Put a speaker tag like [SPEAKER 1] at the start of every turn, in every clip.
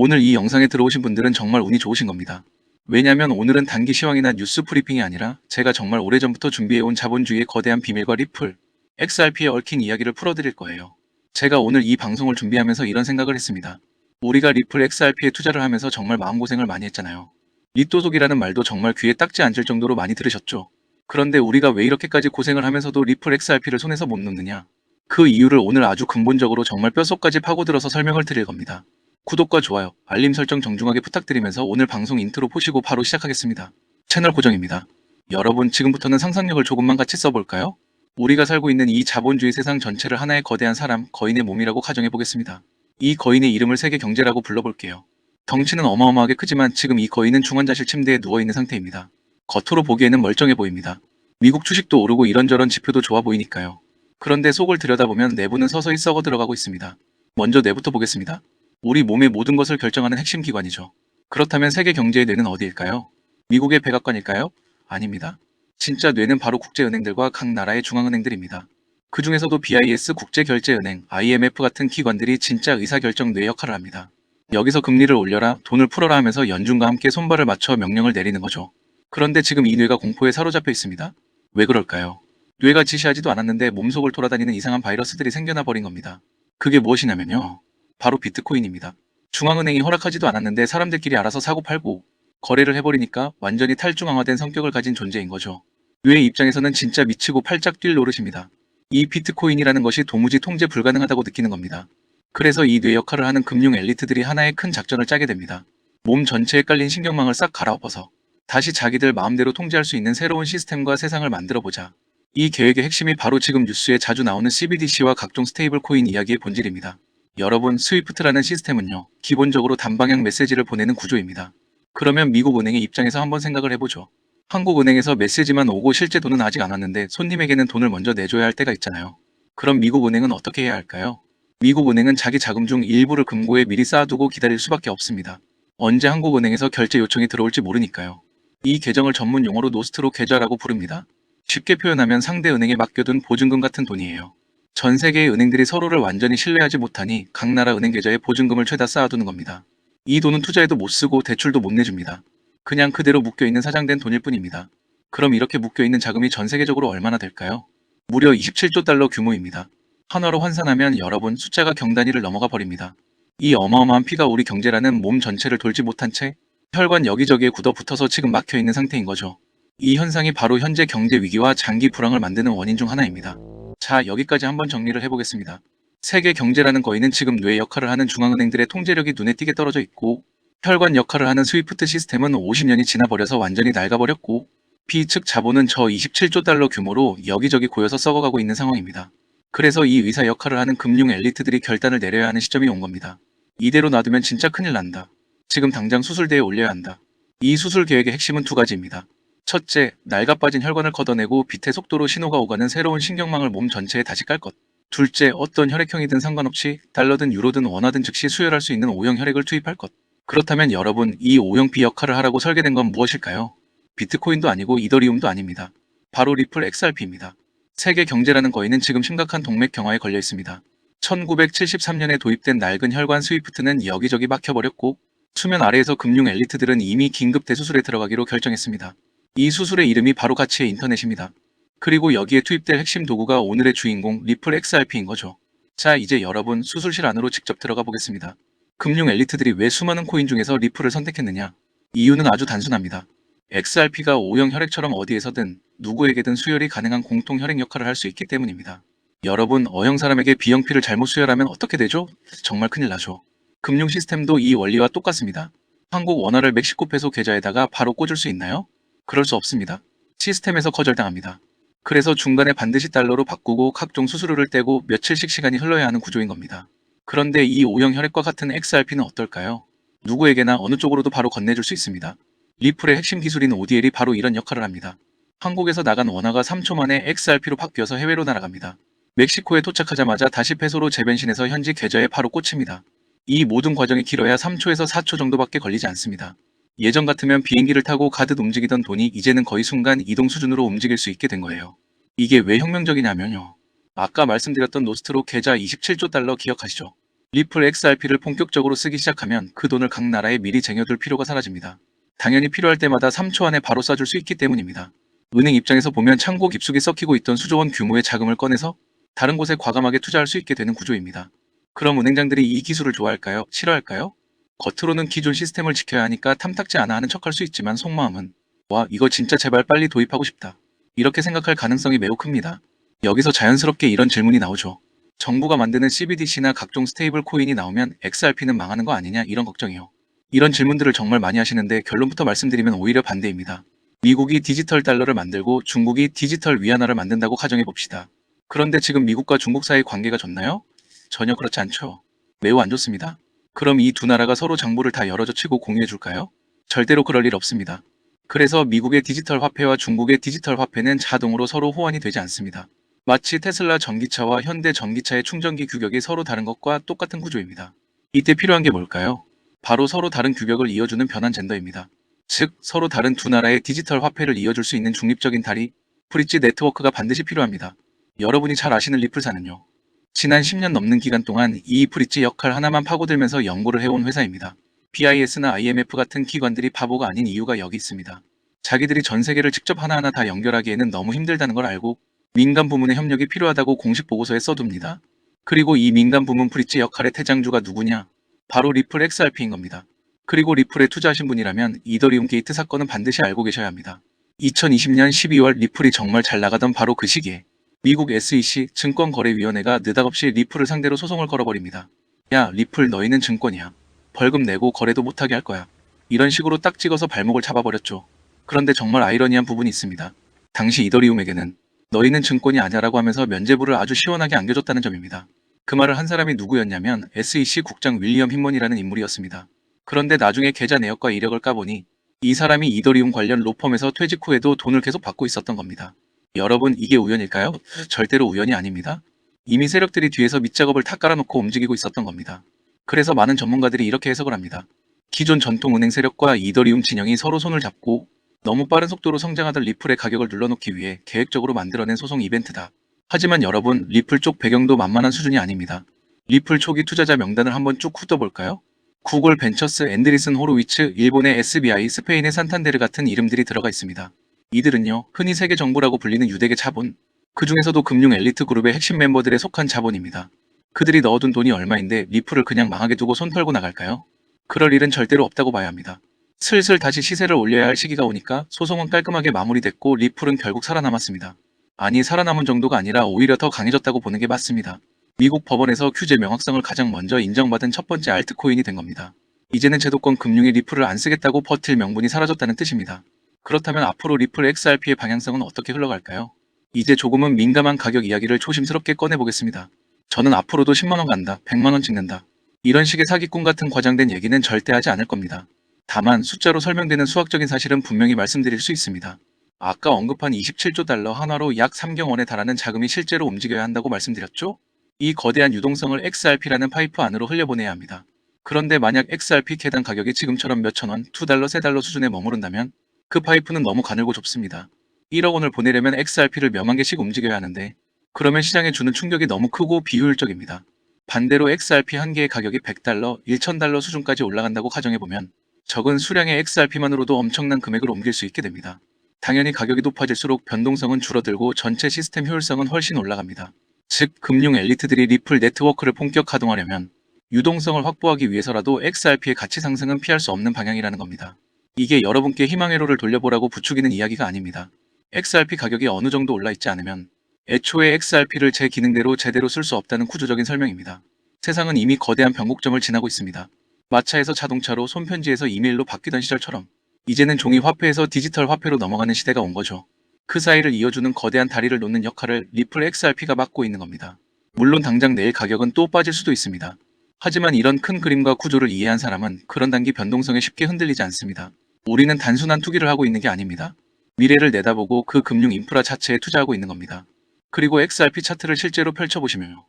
[SPEAKER 1] 오늘 이 영상에 들어오신 분들은 정말 운이 좋으신 겁니다. 왜냐면 오늘은 단기 시황이나 뉴스 브리핑이 아니라 제가 정말 오래전부터 준비해온 자본주의의 거대한 비밀과 리플, XRP에 얽힌 이야기를 풀어드릴 거예요. 제가 오늘 이 방송을 준비하면서 이런 생각을 했습니다. 우리가 리플 XRP에 투자를 하면서 정말 마음고생을 많이 했잖아요. 리또속이라는 말도 정말 귀에 딱지 앉을 정도로 많이 들으셨죠? 그런데 우리가 왜 이렇게까지 고생을 하면서도 리플 XRP를 손에서 못 놓느냐? 그 이유를 오늘 아주 근본적으로 정말 뼛속까지 파고들어서 설명을 드릴 겁니다. 구독과 좋아요, 알림 설정 정중하게 부탁드리면서 오늘 방송 인트로 보시고 바로 시작하겠습니다. 채널 고정입니다. 여러분, 지금부터는 상상력을 조금만 같이 써볼까요? 우리가 살고 있는 이 자본주의 세상 전체를 하나의 거대한 사람, 거인의 몸이라고 가정해보겠습니다. 이 거인의 이름을 세계 경제라고 불러볼게요. 덩치는 어마어마하게 크지만 지금 이 거인은 중환자실 침대에 누워있는 상태입니다. 겉으로 보기에는 멀쩡해 보입니다. 미국 주식도 오르고 이런저런 지표도 좋아 보이니까요. 그런데 속을 들여다보면 내부는 서서히 썩어 들어가고 있습니다. 먼저 뇌부터 보겠습니다. 우리 몸의 모든 것을 결정하는 핵심 기관이죠. 그렇다면 세계 경제의 뇌는 어디일까요? 미국의 백악관일까요? 아닙니다. 진짜 뇌는 바로 국제은행들과 각 나라의 중앙은행들입니다. 그 중에서도 BIS 국제결제은행, IMF 같은 기관들이 진짜 의사결정 뇌 역할을 합니다. 여기서 금리를 올려라, 돈을 풀어라 하면서 연준과 함께 손발을 맞춰 명령을 내리는 거죠. 그런데 지금 이 뇌가 공포에 사로잡혀 있습니다. 왜 그럴까요? 뇌가 지시하지도 않았는데 몸속을 돌아다니는 이상한 바이러스들이 생겨나 버린 겁니다. 그게 무엇이냐면요. 바로 비트코인입니다. 중앙은행이 허락하지도 않았는데 사람들끼리 알아서 사고 팔고 거래를 해버리니까 완전히 탈중앙화된 성격을 가진 존재인 거죠. 뇌의 입장에서는 진짜 미치고 팔짝 뛸 노릇입니다. 이 비트코인이라는 것이 도무지 통제 불가능하다고 느끼는 겁니다. 그래서 이 뇌 역할을 하는 금융 엘리트들이 하나의 큰 작전을 짜게 됩니다. 몸 전체에 깔린 신경망을 싹 갈아엎어서 다시 자기들 마음대로 통제할 수 있는 새로운 시스템과 세상을 만들어보자. 이 계획의 핵심이 바로 지금 뉴스에 자주 나오는 CBDC와 각종 스테이블 코인 이야기의 본질입니다. 여러분, 스위프트라는 시스템은요, 기본적으로 단방향 메시지를 보내는 구조입니다. 그러면 미국 은행의 입장에서 한번 생각을 해보죠. 한국은행에서 메시지만 오고 실제 돈은 아직 안 왔는데 손님에게는 돈을 먼저 내줘야 할 때가 있잖아요. 그럼 미국 은행은 어떻게 해야 할까요? 미국 은행은 자기 자금 중 일부를 금고에 미리 쌓아두고 기다릴 수밖에 없습니다. 언제 한국은행에서 결제 요청이 들어올지 모르니까요. 이 계정을 전문 용어로 노스트로 계좌라고 부릅니다. 쉽게 표현하면 상대 은행에 맡겨둔 보증금 같은 돈이에요. 전 세계의 은행들이 서로를 완전히 신뢰하지 못하니 각 나라 은행 계좌에 보증금을 죄다 쌓아두는 겁니다. 이 돈은 투자에도 못 쓰고 대출도 못 내줍니다. 그냥 그대로 묶여있는 사장된 돈일 뿐입니다. 그럼 이렇게 묶여있는 자금이 전 세계적으로 얼마나 될까요? 무려 27조 달러 규모입니다. 한화로 환산하면 여러분, 숫자가 경단위를 넘어가 버립니다. 이 어마어마한 피가 우리 경제라는 몸 전체를 돌지 못한 채 혈관 여기저기에 굳어 붙어서 지금 막혀있는 상태인 거죠. 이 현상이 바로 현재 경제 위기와 장기 불황을 만드는 원인 중 하나입니다. 자, 여기까지 한번 정리를 해보겠습니다. 세계 경제라는 거인은 지금 뇌 역할을 하는 중앙은행들의 통제력이 눈에 띄게 떨어져 있고, 혈관 역할을 하는 스위프트 시스템은 50년이 지나버려서 완전히 낡아버렸고, B 측 자본은 저 27조 달러 규모로 여기저기 고여서 썩어가고 있는 상황입니다. 그래서 이 의사 역할을 하는 금융 엘리트들이 결단을 내려야 하는 시점이 온 겁니다. 이대로 놔두면 진짜 큰일 난다. 지금 당장 수술대에 올려야 한다. 이 수술 계획의 핵심은 두 가지입니다. 첫째, 낡아빠진 혈관을 걷어내고 빛의 속도로 신호가 오가는 새로운 신경망을 몸 전체에 다시 깔 것. 둘째, 어떤 혈액형이든 상관없이 달러든 유로든 원화든 즉시 수혈할 수 있는 O형 혈액을 투입할 것. 그렇다면 여러분, 이 O형 B 역할을 하라고 설계된 건 무엇일까요? 비트코인도 아니고 이더리움도 아닙니다. 바로 리플 XRP입니다. 세계 경제라는 거인은 지금 심각한 동맥 경화에 걸려 있습니다. 1973년에 도입된 낡은 혈관 스위프트는 여기저기 막혀버렸고, 수면 아래에서 금융 엘리트들은 이미 긴급 대수술에 들어가기로 결정했습니다. 이 수술의 이름이 바로 가치의 인터넷입니다. 그리고 여기에 투입될 핵심 도구가 오늘의 주인공 리플 XRP인 거죠. 자, 이제 여러분, 수술실 안으로 직접 들어가 보겠습니다. 금융 엘리트들이 왜 수많은 코인 중에서 리플을 선택했느냐? 이유는 아주 단순합니다. XRP가 O형 혈액처럼 어디에서든 누구에게든 수혈이 가능한 공통 혈액 역할을 할 수 있기 때문입니다. 여러분, O형 사람에게 B형 피를 잘못 수혈하면 어떻게 되죠? 정말 큰일 나죠. 금융 시스템도 이 원리와 똑같습니다. 한국 원화를 멕시코 페소 계좌에다가 바로 꽂을 수 있나요? 그럴 수 없습니다. 시스템에서 거절당합니다. 그래서 중간에 반드시 달러로 바꾸고 각종 수수료를 떼고 며칠씩 시간이 흘러야 하는 구조인 겁니다. 그런데 이 O형 혈액과 같은 XRP는 어떨까요? 누구에게나 어느 쪽으로도 바로 건네줄 수 있습니다. 리플의 핵심 기술인 ODL이 바로 이런 역할을 합니다. 한국에서 나간 원화가 3초 만에 XRP로 바뀌어서 해외로 날아갑니다. 멕시코에 도착하자마자 다시 페소로 재변신해서 현지 계좌에 바로 꽂힙니다. 이 모든 과정이 길어야 3초에서 4초 정도밖에 걸리지 않습니다. 예전 같으면 비행기를 타고 가듯 움직이던 돈이 이제는 거의 순간 이동 수준으로 움직일 수 있게 된 거예요. 이게 왜 혁명적이냐면요. 아까 말씀드렸던 노스트로 계좌 27조 달러 기억하시죠? 리플 XRP를 본격적으로 쓰기 시작하면 그 돈을 각 나라에 미리 쟁여둘 필요가 사라집니다. 당연히 필요할 때마다 3초 안에 바로 쏴줄 수 있기 때문입니다. 은행 입장에서 보면 창고 깊숙이 썩히고 있던 수조원 규모의 자금을 꺼내서 다른 곳에 과감하게 투자할 수 있게 되는 구조입니다. 그럼 은행장들이 이 기술을 좋아할까요? 싫어할까요? 겉으로는 기존 시스템을 지켜야 하니까 탐탁지 않아 하는 척할 수 있지만 속마음은 와, 이거 진짜 제발 빨리 도입하고 싶다. 이렇게 생각할 가능성이 매우 큽니다. 여기서 자연스럽게 이런 질문이 나오죠. 정부가 만드는 CBDC나 각종 스테이블 코인이 나오면 XRP는 망하는 거 아니냐 이런 걱정이요. 이런 질문들을 정말 많이 하시는데 결론부터 말씀드리면 오히려 반대입니다. 미국이 디지털 달러를 만들고 중국이 디지털 위안화를 만든다고 가정해 봅시다. 그런데 지금 미국과 중국 사이 관계가 좋나요? 전혀 그렇지 않죠. 매우 안 좋습니다. 그럼 이 두 나라가 서로 장부를 다 열어젖히고 공유해 줄까요? 절대로 그럴 일 없습니다. 그래서 미국의 디지털 화폐와 중국의 디지털 화폐는 자동으로 서로 호환이 되지 않습니다. 마치 테슬라 전기차와 현대 전기차의 충전기 규격이 서로 다른 것과 똑같은 구조입니다. 이때 필요한 게 뭘까요? 바로 서로 다른 규격을 이어주는 변환 젠더입니다. 즉, 서로 다른 두 나라의 디지털 화폐를 이어줄 수 있는 중립적인 다리, 브릿지 네트워크가 반드시 필요합니다. 여러분이 잘 아시는 리플사는요. 지난 10년 넘는 기간 동안 이 브릿지 역할 하나만 파고들면서 연구를 해온 회사입니다. BIS나 IMF 같은 기관들이 바보가 아닌 이유가 여기 있습니다. 자기들이 전 세계를 직접 하나하나 다 연결하기에는 너무 힘들다는 걸 알고 민간 부문의 협력이 필요하다고 공식 보고서에 써둡니다. 그리고 이 민간 부문 브릿지 역할의 태장주가 누구냐? 바로 리플 XRP인 겁니다. 그리고 리플에 투자하신 분이라면 이더리움 게이트 사건은 반드시 알고 계셔야 합니다. 2020년 12월 리플이 정말 잘 나가던 바로 그 시기에 미국 SEC 증권거래위원회가 느닷없이 리플을 상대로 소송을 걸어버립니다. 야, 리플 너희는 증권이야. 벌금 내고 거래도 못하게 할 거야. 이런 식으로 딱 찍어서 발목을 잡아버렸죠. 그런데 정말 아이러니한 부분이 있습니다. 당시 이더리움에게는 너희는 증권이 아니라고 하면서 면죄부를 아주 시원하게 안겨줬다는 점입니다. 그 말을 한 사람이 누구였냐면 SEC 국장 윌리엄 힘먼이라는 인물이었습니다. 그런데 나중에 계좌 내역과 이력을 까보니 이 사람이 이더리움 관련 로펌에서 퇴직 후에도 돈을 계속 받고 있었던 겁니다. 여러분, 이게 우연일까요? 절대로 우연이 아닙니다. 이미 세력들이 뒤에서 밑작업을 다 깔아놓고 움직이고 있었던 겁니다. 그래서 많은 전문가들이 이렇게 해석을 합니다. 기존 전통은행 세력과 이더리움 진영이 서로 손을 잡고 너무 빠른 속도로 성장하던 리플의 가격을 눌러놓기 위해 계획적으로 만들어낸 소송 이벤트다. 하지만 여러분, 리플 쪽 배경도 만만한 수준이 아닙니다. 리플 초기 투자자 명단을 한번 쭉 훑어볼까요? 구글 벤처스, 앤드리슨 호로위츠, 일본의 SBI, 스페인의 산탄데르 같은 이름들이 들어가 있습니다. 이들은요, 흔히 세계 정부라고 불리는 유대계 자본, 그 중에서도 금융 엘리트 그룹의 핵심 멤버들에 속한 자본입니다. 그들이 넣어둔 돈이 얼마인데 리플을 그냥 망하게 두고 손 털고 나갈까요? 그럴 일은 절대로 없다고 봐야 합니다. 슬슬 다시 시세를 올려야 할 시기가 오니까 소송은 깔끔하게 마무리됐고 리플은 결국 살아남았습니다. 아니, 살아남은 정도가 아니라 오히려 더 강해졌다고 보는 게 맞습니다. 미국 법원에서 규제 명확성을 가장 먼저 인정받은 첫 번째 알트코인이 된 겁니다. 이제는 제도권 금융이 리플을 안 쓰겠다고 버틸 명분이 사라졌다는 뜻입니다. 그렇다면 앞으로 리플 XRP의 방향성은 어떻게 흘러갈까요? 이제 조금은 민감한 가격 이야기를 조심스럽게 꺼내보겠습니다. 저는 앞으로도 10만원 간다, 100만원 찍는다. 이런 식의 사기꾼 같은 과장된 얘기는 절대 하지 않을 겁니다. 다만 숫자로 설명되는 수학적인 사실은 분명히 말씀드릴 수 있습니다. 아까 언급한 27조 달러 한화로 약 3경 원에 달하는 자금이 실제로 움직여야 한다고 말씀드렸죠? 이 거대한 유동성을 XRP라는 파이프 안으로 흘려보내야 합니다. 그런데 만약 XRP 개당 가격이 지금처럼 몇천 원, 2달러, 3달러 수준에 머무른다면 그 파이프는 너무 가늘고 좁습니다. 1억 원을 보내려면 XRP를 몇만 개씩 움직여야 하는데 그러면 시장에 주는 충격이 너무 크고 비효율적입니다. 반대로 XRP 한 개의 가격이 100달러, 1000달러 수준까지 올라간다고 가정해보면 적은 수량의 XRP만으로도 엄청난 금액을 옮길 수 있게 됩니다. 당연히 가격이 높아질수록 변동성은 줄어들고 전체 시스템 효율성은 훨씬 올라갑니다. 즉, 금융 엘리트들이 리플 네트워크를 본격 가동하려면 유동성을 확보하기 위해서라도 XRP의 가치 상승은 피할 수 없는 방향이라는 겁니다. 이게 여러분께 희망의 로를 돌려보라고 부추기는 이야기가 아닙니다. XRP 가격이 어느 정도 올라있지 않으면 애초에 XRP를 제 기능대로 제대로 쓸 수 없다는 구조적인 설명입니다. 세상은 이미 거대한 변곡점을 지나고 있습니다. 마차에서 자동차로, 손편지에서 이메일로 바뀌던 시절처럼 이제는 종이 화폐에서 디지털 화폐로 넘어가는 시대가 온 거죠. 그 사이를 이어주는 거대한 다리를 놓는 역할을 리플 XRP가 맡고 있는 겁니다. 물론 당장 내일 가격은 또 빠질 수도 있습니다. 하지만 이런 큰 그림과 구조를 이해한 사람은 그런 단기 변동성에 쉽게 흔들리지 않습니다. 우리는 단순한 투기를 하고 있는 게 아닙니다. 미래를 내다보고 그 금융 인프라 자체에 투자하고 있는 겁니다. 그리고 XRP 차트를 실제로 펼쳐보시면요.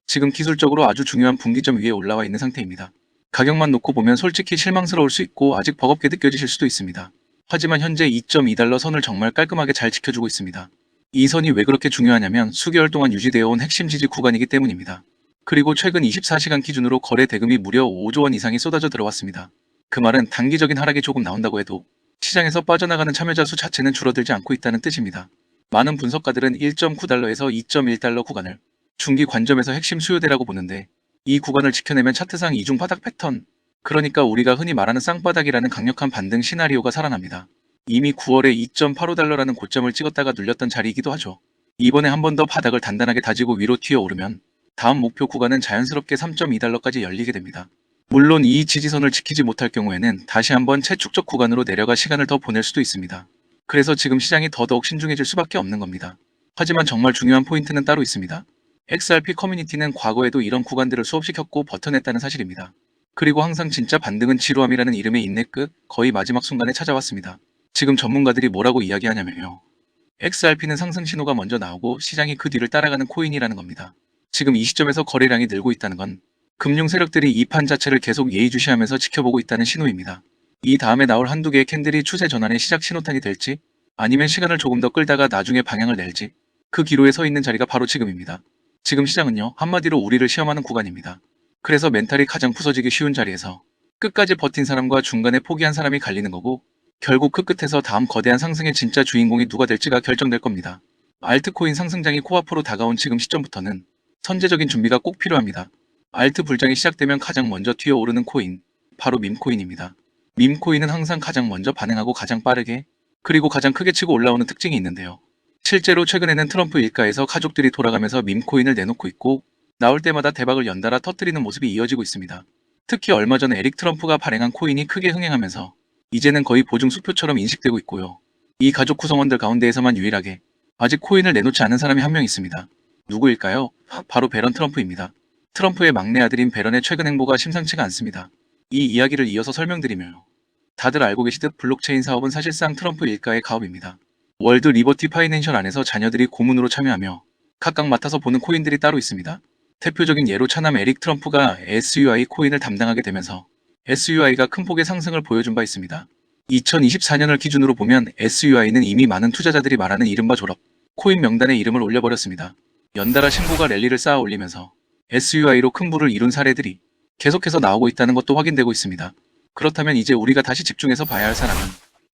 [SPEAKER 1] 지금 기술적으로 아주 중요한 분기점 위에 올라와 있는 상태입니다. 가격만 놓고 보면 솔직히 실망스러울 수 있고 아직 버겁게 느껴지실 수도 있습니다. 하지만 현재 2.2달러 선을 정말 깔끔하게 잘 지켜주고 있습니다. 이 선이 왜 그렇게 중요하냐면 수개월 동안 유지되어 온 핵심 지지 구간이기 때문입니다. 그리고 최근 24시간 기준으로 거래 대금이 무려 5조 원 이상이 쏟아져 들어왔습니다. 그 말은 단기적인 하락이 조금 나온다고 해도 시장에서 빠져나가는 참여자 수 자체는 줄어들지 않고 있다는 뜻입니다. 많은 분석가들은 1.9달러에서 2.1달러 구간을 중기 관점에서 핵심 수요대라고 보는데, 이 구간을 지켜내면 차트상 이중 바닥 패턴, 그러니까 우리가 흔히 말하는 쌍바닥이라는 강력한 반등 시나리오가 살아납니다. 이미 9월에 2.85달러라는 고점을 찍었다가 눌렸던 자리이기도 하죠. 이번에 한 번 더 바닥을 단단하게 다지고 위로 튀어오르면 다음 목표 구간은 자연스럽게 3.2달러까지 열리게 됩니다. 물론 이 지지선을 지키지 못할 경우에는 다시 한번 최축적 구간으로 내려가 시간을 더 보낼 수도 있습니다. 그래서 지금 시장이 더더욱 신중해질 수밖에 없는 겁니다. 하지만 정말 중요한 포인트는 따로 있습니다. XRP 커뮤니티는 과거에도 이런 구간들을 수없이 겪고 버텨냈다는 사실입니다. 그리고 항상 진짜 반등은 지루함이라는 이름의 인내 끝, 거의 마지막 순간에 찾아왔습니다. 지금 전문가들이 뭐라고 이야기하냐면요. XRP는 상승 신호가 먼저 나오고 시장이 그 뒤를 따라가는 코인이라는 겁니다. 지금 이 시점에서 거래량이 늘고 있다는 건 금융 세력들이 이 판 자체를 계속 예의주시하면서 지켜보고 있다는 신호입니다. 이 다음에 나올 한두 개의 캔들이 추세 전환의 시작 신호탄이 될지, 아니면 시간을 조금 더 끌다가 나중에 방향을 낼지, 그 기로에 서 있는 자리가 바로 지금입니다. 지금 시장은요, 한마디로 우리를 시험하는 구간입니다. 그래서 멘탈이 가장 부서지기 쉬운 자리에서 끝까지 버틴 사람과 중간에 포기한 사람이 갈리는 거고, 결국 그 끝에서 다음 거대한 상승의 진짜 주인공이 누가 될지가 결정될 겁니다. 알트코인 상승장이 코앞으로 다가온 지금 시점부터는 선제적인 준비가 꼭 필요합니다. 알트 불장이 시작되면 가장 먼저 튀어오르는 코인, 바로 밈코인입니다. 밈코인은 항상 가장 먼저 반응하고 가장 빠르게, 그리고 가장 크게 치고 올라오는 특징이 있는데요. 실제로 최근에는 트럼프 일가에서 가족들이 돌아가면서 밈코인을 내놓고 있고, 나올 때마다 대박을 연달아 터뜨리는 모습이 이어지고 있습니다. 특히 얼마 전 에릭 트럼프가 발행한 코인이 크게 흥행하면서 이제는 거의 보증 수표처럼 인식되고 있고요. 이 가족 구성원들 가운데에서만 유일하게 아직 코인을 내놓지 않은 사람이 한 명 있습니다. 누구일까요? 바로 베런 트럼프입니다. 트럼프의 막내 아들인 베런의 최근 행보가 심상치가 않습니다. 이 이야기를 이어서 설명드리며, 다들 알고 계시듯 블록체인 사업은 사실상 트럼프 일가의 가업입니다. 월드 리버티 파이낸셜 안에서 자녀들이 고문으로 참여하며 각각 맡아서 보는 코인들이 따로 있습니다. 대표적인 예로 차남 에릭 트럼프가 SUI 코인을 담당하게 되면서 SUI가 큰 폭의 상승을 보여준 바 있습니다. 2024년을 기준으로 보면 SUI는 이미 많은 투자자들이 말하는 이른바 졸업 코인 명단에 이름을 올려버렸습니다. 연달아 신고가 랠리를 쌓아 올리면서 SUI로 큰 부를 이룬 사례들이 계속해서 나오고 있다는 것도 확인되고 있습니다. 그렇다면 이제 우리가 다시 집중해서 봐야 할 사람은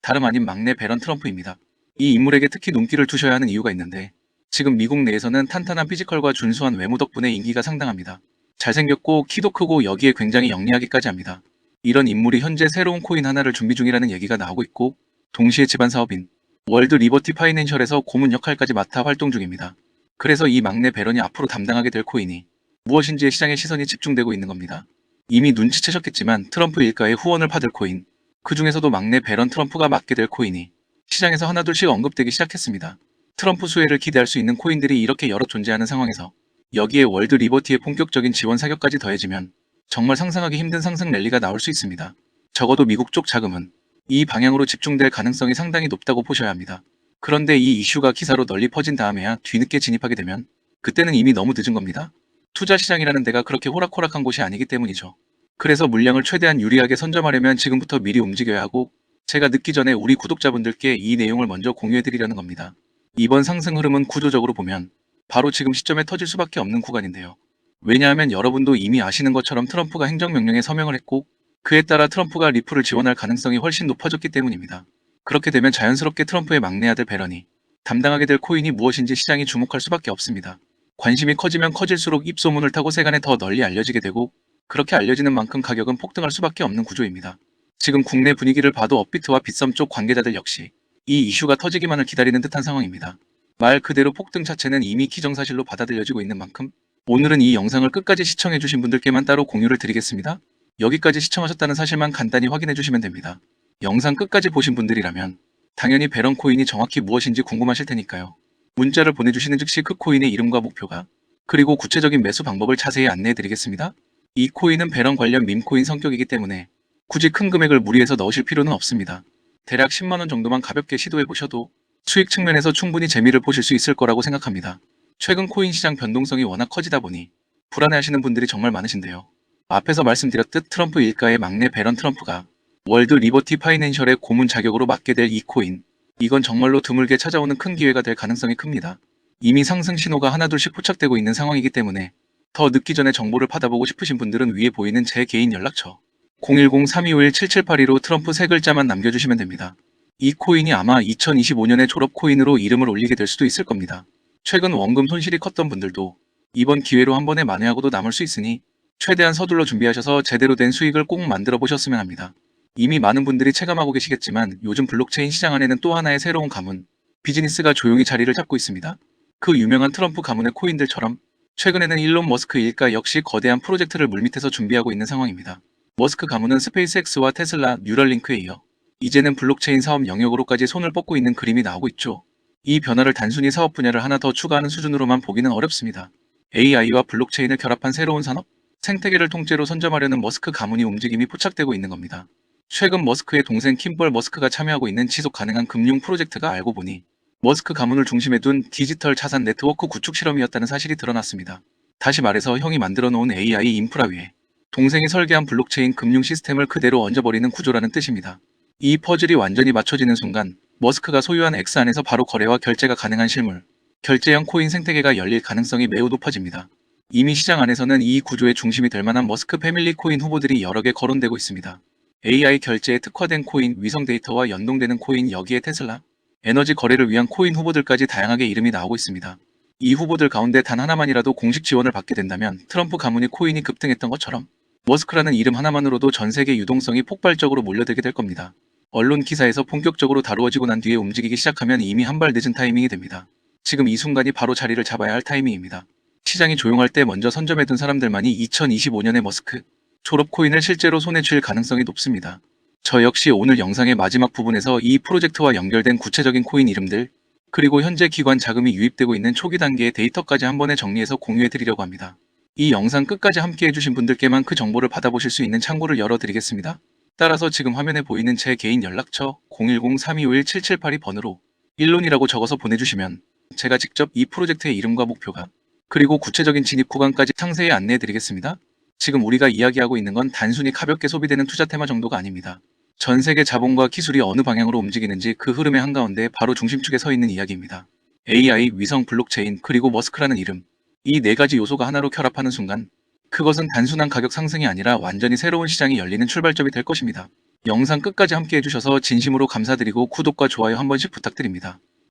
[SPEAKER 1] 다름 아닌 막내 베런 트럼프입니다. 이 인물에게 특히 눈길을 두셔야 하는 이유가 있는데, 지금 미국 내에서는 탄탄한 피지컬과 준수한 외모 덕분에 인기가 상당합니다. 잘생겼고 키도 크고 여기에 굉장히 영리하기까지 합니다. 이런 인물이 현재 새로운 코인 하나를 준비 중이라는 얘기가 나오고 있고, 동시에 집안 사업인 월드 리버티 파이낸셜에서 고문 역할까지 맡아 활동 중입니다. 그래서 이 막내 베런이 앞으로 담당하게 될 코인이 무엇인지에 시장의 시선이 집중되고 있는 겁니다. 이미 눈치채셨겠지만 트럼프 일가의 후원을 받을 코인, 그 중에서도 막내 베런 트럼프가 맡게 될 코인이 시장에서 하나둘씩 언급되기 시작했습니다. 트럼프 수혜를 기대할 수 있는 코인들이 이렇게 여러 존재하는 상황에서 여기에 월드 리버티의 본격적인 지원 사격까지 더해지면 정말 상상하기 힘든 상승 랠리가 나올 수 있습니다. 적어도 미국 쪽 자금은 이 방향으로 집중될 가능성이 상당히 높다고 보셔야 합니다. 그런데 이 이슈가 기사로 널리 퍼진 다음에야 뒤늦게 진입하게 되면 그때는 이미 너무 늦은 겁니다. 투자 시장이라는 데가 그렇게 호락호락한 곳이 아니기 때문이죠. 그래서 물량을 최대한 유리하게 선점하려면 지금부터 미리 움직여야 하고, 제가 늦기 전에 우리 구독자분들께 이 내용을 먼저 공유해드리려는 겁니다. 이번 상승 흐름은 구조적으로 보면 바로 지금 시점에 터질 수밖에 없는 구간인데요. 왜냐하면 여러분도 이미 아시는 것처럼 트럼프가 행정명령에 서명을 했고, 그에 따라 트럼프가 리플을 지원할 가능성이 훨씬 높아졌기 때문입니다. 그렇게 되면 자연스럽게 트럼프의 막내 아들 베런이 담당하게 될 코인이 무엇인지 시장이 주목할 수밖에 없습니다. 관심이 커지면 커질수록 입소문을 타고 세간에 더 널리 알려지게 되고, 그렇게 알려지는 만큼 가격은 폭등할 수밖에 없는 구조입니다. 지금 국내 분위기를 봐도 업비트와 빗썸 쪽 관계자들 역시 이 이슈가 터지기만을 기다리는 듯한 상황입니다. 말 그대로 폭등 자체는 이미 기정사실로 받아들여지고 있는 만큼 오늘은 이 영상을 끝까지 시청해주신 분들께만 따로 공유를 드리겠습니다. 여기까지 시청하셨다는 사실만 간단히 확인해주시면 됩니다. 영상 끝까지 보신 분들이라면 당연히 베런 코인이 정확히 무엇인지 궁금하실 테니까요. 문자를 보내주시는 즉시 그 코인의 이름과 목표가, 그리고 구체적인 매수 방법을 자세히 안내해드리겠습니다. 이 코인은 베런 관련 밈코인 성격이기 때문에 굳이 큰 금액을 무리해서 넣으실 필요는 없습니다. 대략 10만원 정도만 가볍게 시도해보셔도 수익 측면에서 충분히 재미를 보실 수 있을 거라고 생각합니다. 최근 코인 시장 변동성이 워낙 커지다 보니 불안해하시는 분들이 정말 많으신데요. 앞에서 말씀드렸듯 트럼프 일가의 막내 베런 트럼프가 월드 리버티 파이낸셜의 고문 자격으로 맡게 될 이 코인, 이건 정말로 드물게 찾아오는 큰 기회가 될 가능성이 큽니다. 이미 상승 신호가 하나둘씩 포착되고 있는 상황이기 때문에 더 늦기 전에 정보를 받아보고 싶으신 분들은 위에 보이는 제 개인 연락처 010-3251-7782로 트럼프 세 글자만 남겨주시면 됩니다. 이 코인이 아마 2025년에 졸업 코인으로 이름을 올리게 될 수도 있을 겁니다. 최근 원금 손실이 컸던 분들도 이번 기회로 한 번에 만회하고도 남을 수 있으니 최대한 서둘러 준비하셔서 제대로 된 수익을 꼭 만들어 보셨으면 합니다. 이미 많은 분들이 체감하고 계시겠지만 요즘 블록체인 시장 안에는 또 하나의 새로운 가문, 비즈니스가 조용히 자리를 잡고 있습니다. 그 유명한 트럼프 가문의 코인들처럼 최근에는 일론 머스크 일가 역시 거대한 프로젝트를 물밑에서 준비하고 있는 상황입니다. 머스크 가문은 스페이스X와 테슬라, 뉴럴링크에 이어 이제는 블록체인 사업 영역으로까지 손을 뻗고 있는 그림이 나오고 있죠. 이 변화를 단순히 사업 분야를 하나 더 추가하는 수준으로만 보기는 어렵습니다. AI와 블록체인을 결합한 새로운 산업, 생태계를 통째로 선점하려는 머스크 가문이 움직임이 포착되고 있는 겁니다. 최근 머스크의 동생 킴벌 머스크가 참여하고 있는 지속 가능한 금융 프로젝트가 알고 보니 머스크 가문을 중심에 둔 디지털 자산 네트워크 구축 실험이었다는 사실이 드러났습니다. 다시 말해서 형이 만들어 놓은 AI 인프라 위에 동생이 설계한 블록체인 금융 시스템을 그대로 얹어버리는 구조라는 뜻입니다. 이 퍼즐이 완전히 맞춰지는 순간 머스크가 소유한 X 안에서 바로 거래와 결제가 가능한 실물, 결제형 코인 생태계가 열릴 가능성이 매우 높아집니다. 이미 시장 안에서는 이 구조의 중심이 될 만한 머스크 패밀리 코인 후보들이 여러 개 거론되고 있습니다. AI 결제에 특화된 코인, 위성 데이터와 연동되는 코인, 여기에 테슬라, 에너지 거래를 위한 코인 후보들까지 다양하게 이름이 나오고 있습니다. 이 후보들 가운데 단 하나만이라도 공식 지원을 받게 된다면 트럼프 가문의 코인이 급등했던 것처럼 머스크라는 이름 하나만으로도 전 세계 유동성이 폭발적으로 몰려들게 될 겁니다. 언론 기사에서 본격적으로 다루어지고 난 뒤에 움직이기 시작하면 이미 한 발 늦은 타이밍이 됩니다. 지금 이 순간이 바로 자리를 잡아야 할 타이밍입니다. 시장이 조용할 때 먼저 선점해둔 사람들만이 2025년에 머스크 졸업 코인을 실제로 손에 쥘 가능성이 높습니다. 저 역시 오늘 영상의 마지막 부분에서 이 프로젝트와 연결된 구체적인 코인 이름들, 그리고 현재 기관 자금이 유입되고 있는 초기 단계의 데이터까지 한 번에 정리해서 공유해 드리려고 합니다. 이 영상 끝까지 함께 해주신 분들께만 그 정보를 받아보실 수 있는 창구를 열어드리겠습니다. 따라서 지금 화면에 보이는 제 개인 연락처 010-3251-7782번으로 일론이라고 적어서 보내주시면 제가 직접 이 프로젝트의 이름과 목표가 그리고 구체적인 진입 구간까지 상세히 안내해 드리겠습니다. 지금 우리가 이야기하고 있는 건 단순히 가볍게 소비되는 투자 테마 정도가 아닙니다. 전 세계 자본과 기술이 어느 방향으로 움직이는지 그 흐름의 한가운데 바로 중심축에 서 있는 이야기입니다. AI, 위성, 블록체인, 그리고 머스크라는 이름. 이 네 가지 요소가 하나로 결합하는 순간 그것은 단순한 가격 상승이 아니라 완전히 새로운 시장이 열리는 출발점이 될 것입니다. 영상 끝까지 함께 해주셔서 진심으로 감사드리고 구독과 좋아요 한 번씩 부탁드립니다.